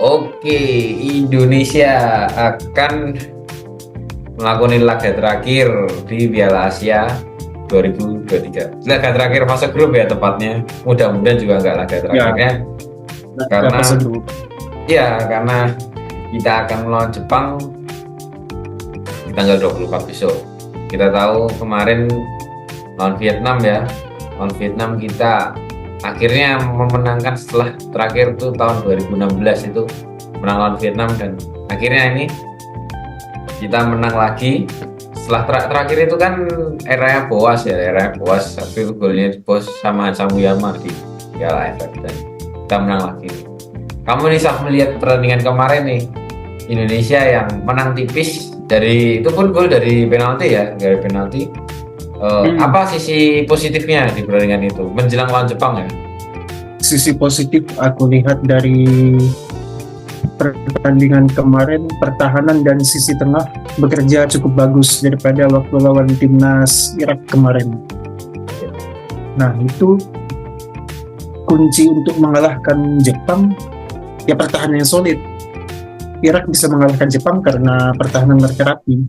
Oke, Indonesia akan melakukan laga terakhir di Piala Asia 2023. Laga terakhir fase grup ya tepatnya. Mudah-mudahan juga nggak laga Ya, terakhirnya, karena fase grup. karena kita akan melawan Jepang di tanggal 24 besok. Kita tahu kemarin lawan Vietnam ya. Lawan Vietnam kita akhirnya memenangkan setelah terakhir tuh tahun 2016 itu menang lawan Vietnam, dan akhirnya ini kita menang lagi setelah terakhir itu kan era Boas tapi itu golnya Bos sama Samuyama di Piala AFF, dan kita menang lagi. Kamu nih saat melihat pertandingan kemarin nih, Indonesia yang menang tipis dari itu pun gol dari penalti ya, dari penalti. Hmm, Apa sisi positifnya di pertandingan itu menjelang lawan Jepang ya? Sisi positif aku lihat dari pertandingan kemarin, pertahanan dan sisi tengah bekerja cukup bagus daripada waktu lawan timnas Irak kemarin. Nah, itu kunci untuk mengalahkan Jepang, ya pertahanan yang solid. Irak bisa mengalahkan Jepang karena pertahanan mereka rapi.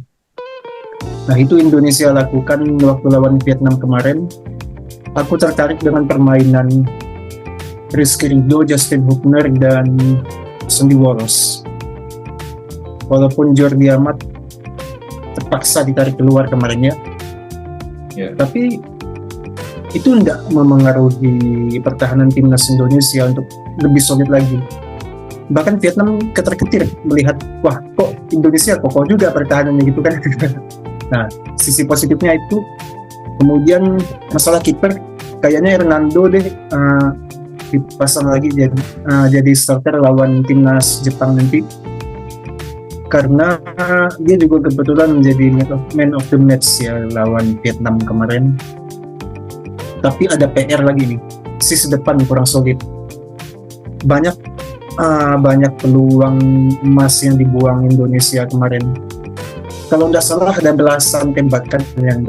Nah, itu Indonesia lakukan waktu lawan Vietnam kemarin. Aku tertarik dengan permainan Rizky Ridho, Justin Hubner, dan Sandy Walsh. Walaupun Jordi Amat terpaksa ditarik keluar kemarinnya, Ya. tapi itu tidak memengaruhi pertahanan timnas Indonesia untuk lebih solid lagi. Bahkan Vietnam ketar-ketir melihat, wah kok Indonesia kokoh juga pertahanannya gitu kan. Nah, sisi positifnya itu. Kemudian masalah kiper, kayaknya Hernando deh dipasang lagi jadi starter lawan timnas Jepang nanti, karena dia juga kebetulan menjadi man of the match ya lawan Vietnam kemarin. Tapi ada PR lagi nih, sisi depan kurang solid. Banyak banyak peluang emas yang dibuang Indonesia kemarin. Kalau tidak salah ada belasan tembakan yang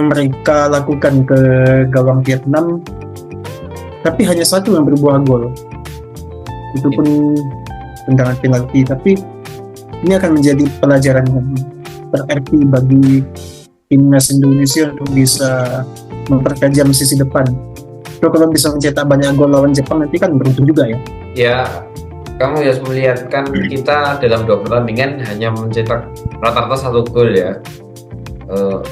mereka lakukan ke gawang Vietnam, tapi hanya satu yang berbuah gol. Itu pun tendangan penalti. Tapi ini akan menjadi pelajaran yang berarti bagi timnas Indonesia untuk bisa mempertajam sisi depan. So, kalau bisa mencetak banyak gol lawan Jepang nanti kan beruntung juga ya. Ya, kamu harus melihat kan kita dalam 2 pertandingan hanya mencetak rata-rata 1 gol ya.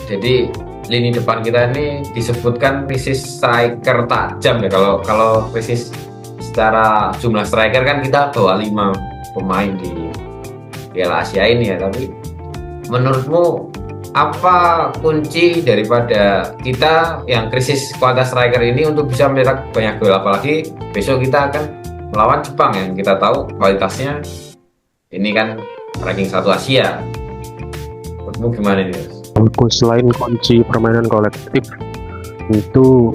Jadi lini depan kita ini disebutkan krisis striker tajam ya. Kalau krisis secara jumlah striker kan kita bawa 5 pemain di Piala Asia ini ya. Tapi menurutmu apa kunci daripada kita yang krisis kualitas striker ini untuk bisa mencetak banyak gol, apalagi besok kita akan melawan Jepang yang kita tahu kualitasnya ini kan ranking 1 Asia. Menurutmu gimana nih? Selain kunci permainan kolektif, itu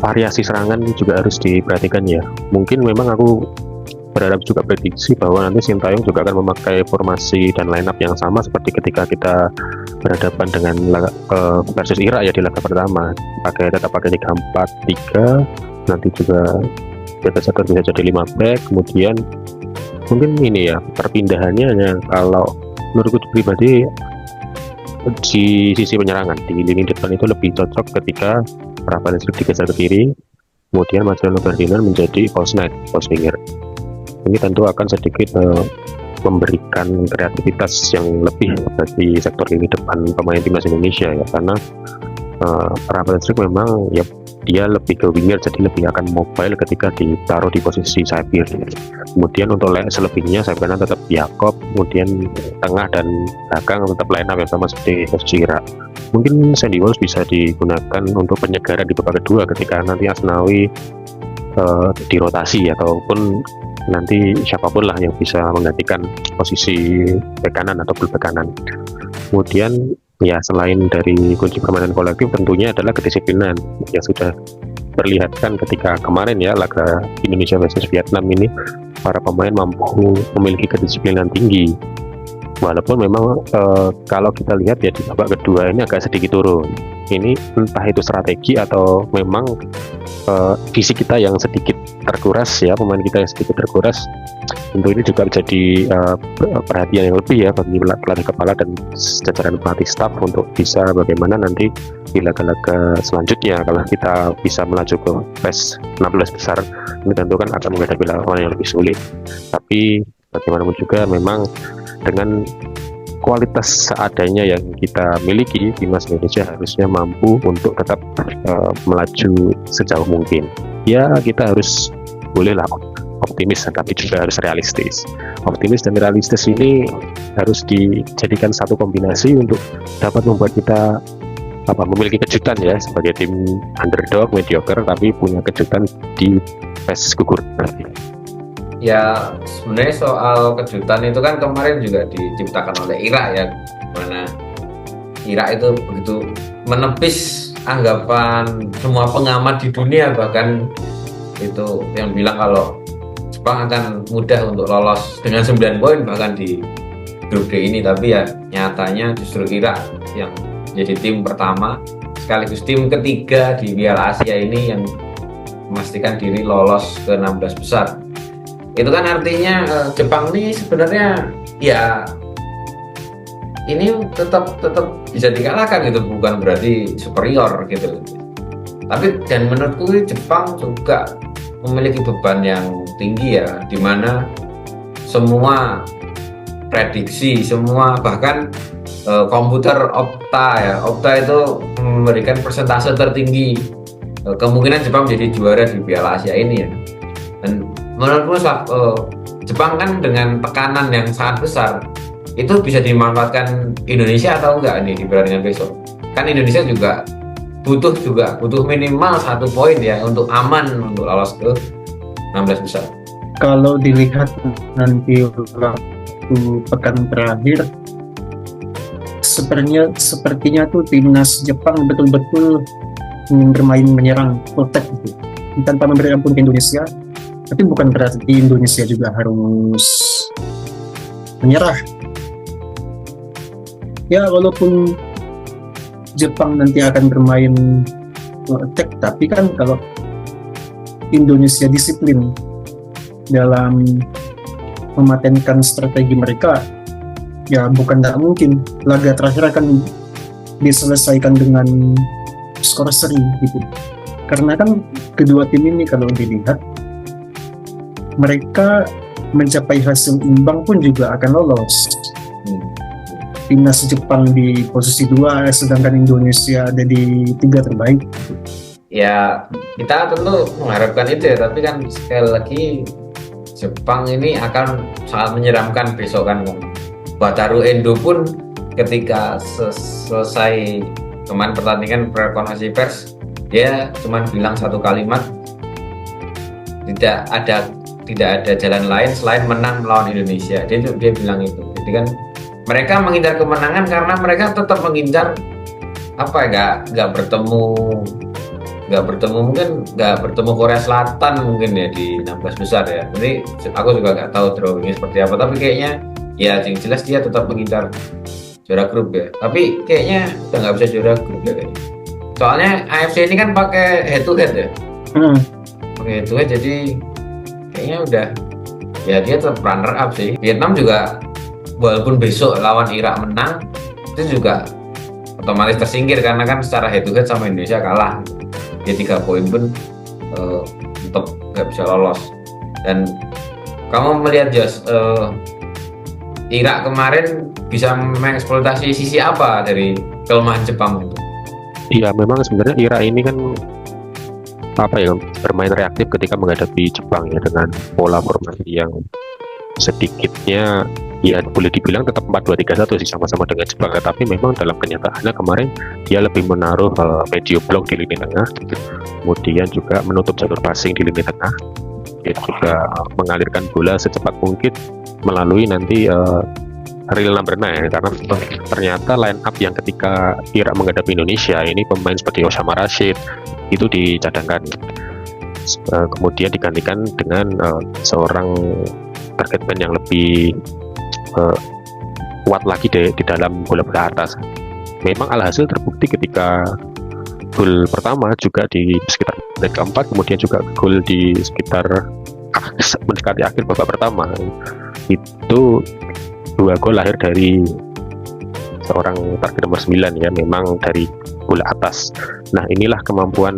variasi serangan juga harus diperhatikan ya. Mungkin memang aku berharap juga prediksi bahwa nanti Sintayong juga akan memakai formasi dan line up yang sama seperti ketika kita berhadapan dengan versus Irak ya di laga pertama. Tetap pakai 3-4-3, nanti juga Bentancur bisa jadi 5 back. Kemudian mungkin ini ya, perpindahannya hanya kalau menurutku pribadi di sisi penyerangan di lini depan itu lebih cocok ketika Rafael Struijk digeser ke kiri, kemudian Marcelo Ferdinand menjadi false winger. Ini tentu akan sedikit memberikan kreativitas yang lebih bagi sektor lini depan pemain timnas Indonesia ya, karena Rafael Struijk memang ya dia lebih ke winger, jadi lebih akan mobile ketika ditaruh di posisi sayap kiri. Kemudian untuk selebihnya sayap kanan tetap Yakob, kemudian tengah dan belakang tetap line up yang sama seperti Irak. Mungkin Sandy Walsh bisa digunakan untuk penyegaran di babak kedua ketika nanti Asnawi dirotasi, ataupun nanti siapapun lah yang bisa menggantikan posisi bek kanan atau full bek kanan. Kemudian ya selain dari kunci permainan kolektif tentunya adalah kedisiplinan yang sudah perlihatkan ketika kemarin ya laga Indonesia versus Vietnam ini, para pemain mampu memiliki kedisiplinan tinggi. Walaupun memang kalau kita lihat ya di babak kedua ini agak sedikit turun. Ini entah itu strategi atau memang visi kita yang sedikit terkuras ya, pemain kita yang sedikit terkuras, tentu ini juga menjadi perhatian yang lebih ya bagi pelatih kepala dan jajaran pelatih staff untuk bisa bagaimana nanti di laga-laga selanjutnya kalau kita bisa melaju ke PES 16 besar, ini tentu kan akan menghadapi lawan yang lebih sulit. Tapi bagaimanapun juga memang dengan kualitas seadanya yang kita miliki, timnas Indonesia harusnya mampu untuk tetap melaju sejauh mungkin. Ya kita harus bolehlah optimis tapi juga harus realistis. Optimis dan realistis ini harus dijadikan satu kombinasi untuk dapat membuat kita memiliki kejutan ya sebagai tim underdog mediocre tapi punya kejutan di PES gugur nanti. Ya sebenarnya soal kejutan itu kan kemarin juga diciptakan oleh Irak ya, mana Irak itu begitu menepis anggapan semua pengamat di dunia, bahkan itu yang bilang kalau Jepang akan mudah untuk lolos dengan 9 poin bahkan di grup D ini. Tapi ya nyatanya justru Irak yang jadi tim pertama sekaligus tim ketiga di Piala Asia ini yang memastikan diri lolos ke 16 besar. Itu kan artinya Jepang ini sebenarnya ya ini tetap bisa dikalahkan gitu, bukan berarti superior gitu. Tapi dan menurutku Jepang juga memiliki beban yang tinggi ya, dimana semua prediksi, semua bahkan komputer Opta itu memberikan persentase tertinggi kemungkinan Jepang menjadi juara di Piala Asia ini ya. Dan menurutmu Jepang kan dengan tekanan yang sangat besar itu bisa dimanfaatkan Indonesia atau enggak nih di pertandingan besok? Kan Indonesia juga butuh minimal 1 poin ya untuk aman untuk lolos ke 16 besar. Kalau dilihat nanti waktu pekan terakhir, sepertinya tuh timnas Jepang betul-betul ingin bermain menyerang protect gitu, tanpa memberi ampun ke Indonesia. Tapi bukan berarti Indonesia juga harus menyerah. Ya walaupun Jepang nanti akan bermain attack, tapi kan kalau Indonesia disiplin dalam mematenkan strategi mereka, ya bukan tak mungkin laga terakhir akan diselesaikan dengan skor seri gitu. Karena kan kedua tim ini kalau dilihat mereka mencapai hasil imbang pun juga akan lolos. Timnas Jepang di posisi 2 sedangkan Indonesia ada di 3 terbaik. Ya kita tentu mengharapkan itu ya, tapi kan sekali lagi Jepang ini akan sangat menyeramkan besok kan. Wataru Endo pun ketika selesai kemarin pertandingan konferensi pers, dia cuma bilang satu kalimat, tidak ada jalan lain selain menang melawan Indonesia. Dia bilang itu. Jadi kan mereka mengincar kemenangan karena mereka tetap mengincar nggak bertemu Korea Selatan mungkin ya di 16 besar ya. Jadi aku juga nggak tahu drawingnya seperti apa, tapi kayaknya ya yang jelas dia tetap mengincar juara grup ya. Tapi kayaknya udah nggak bisa juara grup ya kayaknya. Soalnya AFC ini kan pakai head to head ya. Pakai head to head, jadi kayaknya udah ya dia tetap runner up sih. Vietnam juga walaupun besok lawan Irak menang, itu juga otomatis tersingkir karena kan secara head to head sama Indonesia kalah. Dia 3 poin pun tetap nggak bisa lolos. Dan kamu melihat Irak kemarin bisa mengeksploitasi sisi apa dari kelemahan Jepang itu? Iya memang sebenarnya Irak ini kan bermain reaktif ketika menghadapi Jepang ya, dengan pola formasi yang sedikitnya ya boleh dibilang tetap 4-2-3-1 sih, sama-sama dengan Jepang, tapi memang dalam kenyataannya kemarin dia lebih menaruh medium block di lini tengah, kemudian juga menutup jalur passing di lini tengah, dia juga mengalirkan bola secepat mungkin melalui nanti real number 9, karena ternyata line up yang ketika Irak menghadapi Indonesia ini pemain seperti Osama Rashid itu dicadangkan, kemudian digantikan dengan seorang target man yang lebih kuat lagi di dalam bola-bola atas. Memang alhasil terbukti ketika gol pertama juga di sekitar menit keempat, kemudian juga gol di sekitar mendekati akhir babak pertama. Itu 2 gol lahir dari seorang target nomor 9 ya, memang dari bola atas. Nah, inilah kemampuan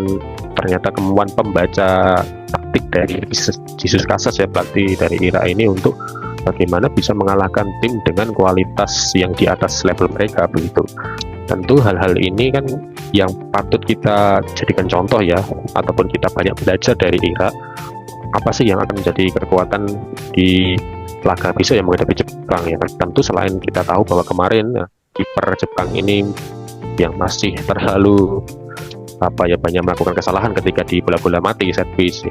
pembaca taktik dari Jesus Casas ya, pelatih dari Irak ini, untuk bagaimana bisa mengalahkan tim dengan kualitas yang di atas level mereka begitu. Tentu hal-hal ini kan yang patut kita jadikan contoh ya, ataupun kita banyak belajar dari Irak. Apa sih yang akan menjadi kekuatan di laga besok yang menghadapi Jepang ya? Tentu selain kita tahu bahwa kemarin kiper Jepang ini yang masih terlalu banyak melakukan kesalahan ketika di bola-bola mati, set piece.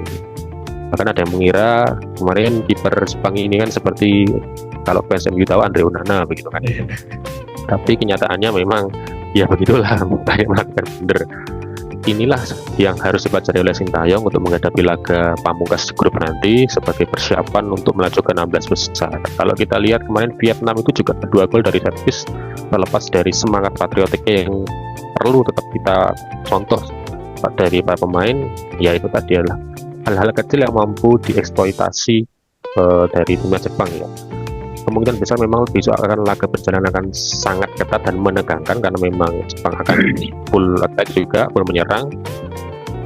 Bahkan ada yang mengira kemarin kiper Jepang ini kan seperti kalau fans MU tahu Andre Onana begitu kan. Tapi kenyataannya memang ya begitulah, banyak melakukan blunder. Inilah yang harus dipelajari oleh Sintayong untuk menghadapi laga pamungkas grup nanti sebagai persiapan untuk melaju ke 16 besar. Kalau kita lihat kemarin Vietnam itu juga 2 gol dari set piece, terlepas dari semangat patriotiknya yang perlu tetap kita contoh dari para pemain, ya itu tadi adalah hal-hal kecil yang mampu dieksploitasi dari timnas Jepang ya. Kemungkinan besar memang besok laga berjalan akan sangat ketat dan menegangkan, karena memang Jepang akan full attack juga, full menyerang.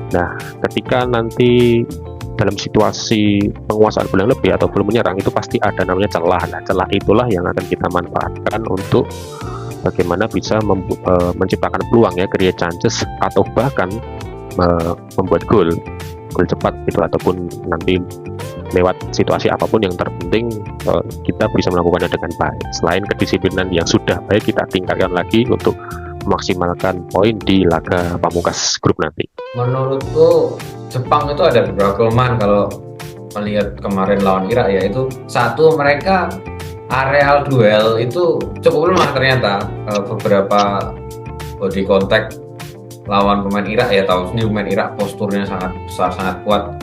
Nah, ketika nanti dalam situasi penguasaan bola lebih atau full menyerang, itu pasti ada namanya celah. Nah, celah itulah yang akan kita manfaatkan untuk bagaimana bisa menciptakan peluang ya, create chances, atau bahkan membuat gol cepat gitu, ataupun nanti lewat situasi apapun, yang terpenting kita bisa melakukannya dengan baik. Selain kedisiplinan yang sudah baik, kita tingkatkan lagi untuk memaksimalkan poin di laga pamungkas grup nanti. Menurutku Jepang itu ada beberapa kelemahan kalau melihat kemarin lawan Irak, yaitu satu, mereka areal duel itu cukup lemah ternyata. Beberapa body contact lawan pemain Irak ya, tahu sendiri pemain Irak posturnya sangat besar, sangat kuat.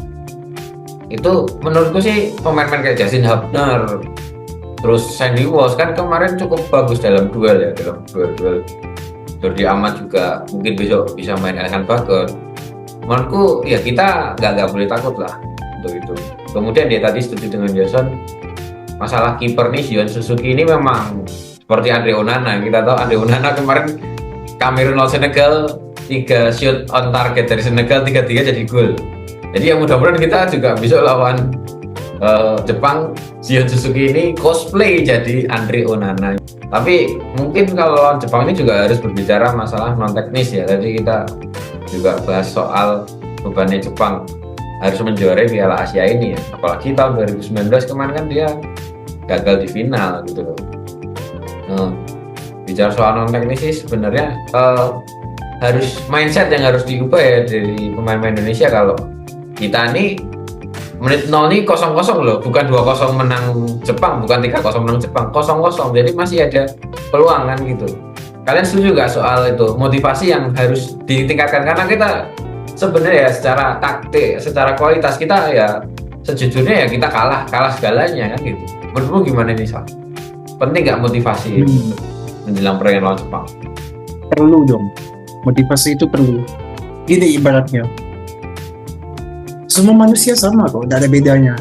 Itu menurutku sih pemain-pemain kayak Justin Hubner, terus Sandy Walsh kan kemarin cukup bagus dalam duel ya, dalam duel. Jordi Amat juga mungkin besok bisa main elegan banget. Menurutku ya kita nggak boleh takut lah untuk itu. Kemudian dia tadi setuju dengan Jason, masalah kiper nih Shion Suzuki ini memang seperti Andre Onana. Kita tahu Andre Onana kemarin Kamerun lawan Senegal, 3 shoot on target dari Senegal, 3-3 jadi gol. Jadi ya mudah-mudahan kita juga besok lawan Jepang, Shion Suzuki ini cosplay jadi Andre Onana. Tapi mungkin kalau lawan Jepang ini juga harus berbicara masalah non teknis ya. Tadi kita juga bahas soal bebannya Jepang harus menjuarai Piala Asia ini ya. Apalagi tahun 2019 kemarin kan dia gagal di final gitu loh. Bicara soal non teknis sih sebenarnya harus mindset yang harus diubah ya dari pemain-pemain Indonesia. Kalau kita nih menit 0 nih 0-0 loh, bukan 2-0 menang Jepang, bukan 3-0 menang Jepang, 0-0. Jadi masih ada peluang kan gitu. Kalian setuju gak soal itu, motivasi yang harus ditingkatkan? Karena kita sebenarnya ya secara taktik, secara kualitas kita ya sejujurnya ya kita kalah segalanya kan gitu. Menurutmu gimana nih Sal? Penting gak motivasi menjelang pertandingan lawan Jepang? Perlu dong, motivasi itu perlu. Gini ibaratnya, semua manusia sama kok, tidak ada bedanya.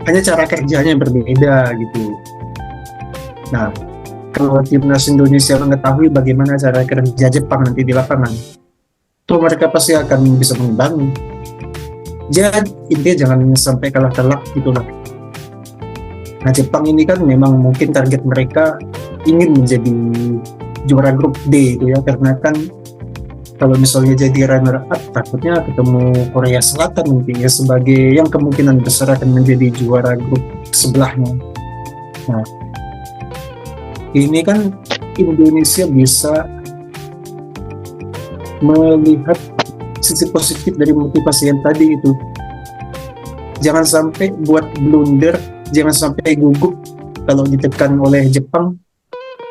Hanya cara kerjanya yang berbeda gitu. Nah, kalau timnas Indonesia mengetahui bagaimana cara kerja Jepang nanti di lapangan, tuh mereka pasti akan bisa mengimbangi. Jadi intinya jangan sampai kalah telak gitu lah. Nah, Jepang ini kan memang mungkin target mereka ingin menjadi juara grup D gitu ya, karena kan kalau misalnya jadi runner up takutnya ketemu Korea Selatan nanti ya, sebagai yang kemungkinan besar akan menjadi juara grup sebelahnya. Nah, ini kan Indonesia bisa melihat sisi positif dari motivasi yang tadi itu. Jangan sampai buat blunder, jangan sampai gugup kalau ditekan oleh Jepang.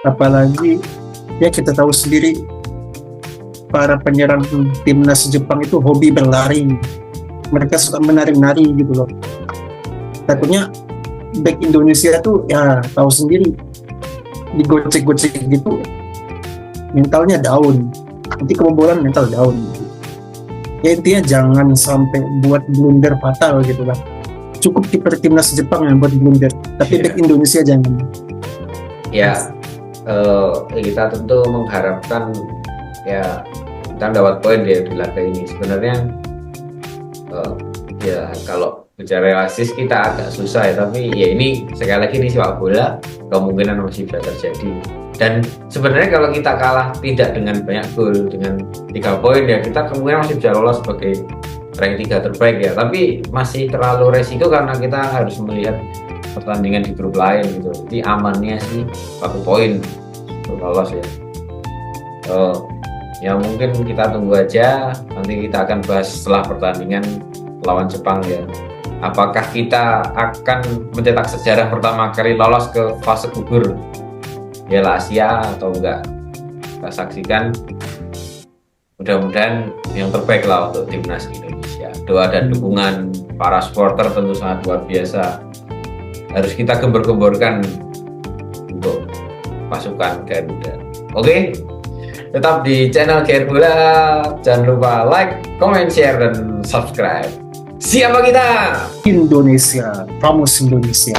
Apalagi ya kita tahu sendiri para penyerang timnas Jepang itu hobi berlari. Mereka suka menari-nari gitu loh. Takutnya back Indonesia tuh ya tahu sendiri, digocek-gocek gitu, mentalnya down. nanti kebobolan mental down. Ya intinya jangan sampai buat blunder fatal gitu lah. Cukup kiper timnas Jepang yang buat blunder, tapi Iya. back Indonesia jangan. Ya, kita tentu mengharapkan ya kita dapat poin ya di laga ini. Sebenarnya ya kalau bicara realistis kita agak susah ya, tapi ya ini sekali lagi ini sepak bola, kemungkinan masih bisa terjadi. Dan sebenarnya kalau kita kalah tidak dengan banyak gol, dengan 3 poin ya kita kemungkinan masih bisa lolos sebagai rank 3 terbaik ya, tapi masih terlalu resiko karena kita harus melihat pertandingan di grup lain gitu. Jadi amannya sih 1 poin untuk lolos ya. Ya mungkin kita tunggu aja, nanti kita akan bahas setelah pertandingan lawan Jepang ya. Apakah kita akan mencetak sejarah pertama kali lolos ke fase gugur Piala Asia atau enggak? Kita saksikan. Mudah-mudahan yang terbaik lah untuk timnas Indonesia. Doa dan dukungan para supporter tentu sangat luar biasa. Harus kita gembor-gemborkan untuk pasukan Garuda. Oke, tetap di channel GR Bola. Jangan lupa like, comment, share, dan subscribe. Siapa kita? Indonesia, Ramos Indonesia.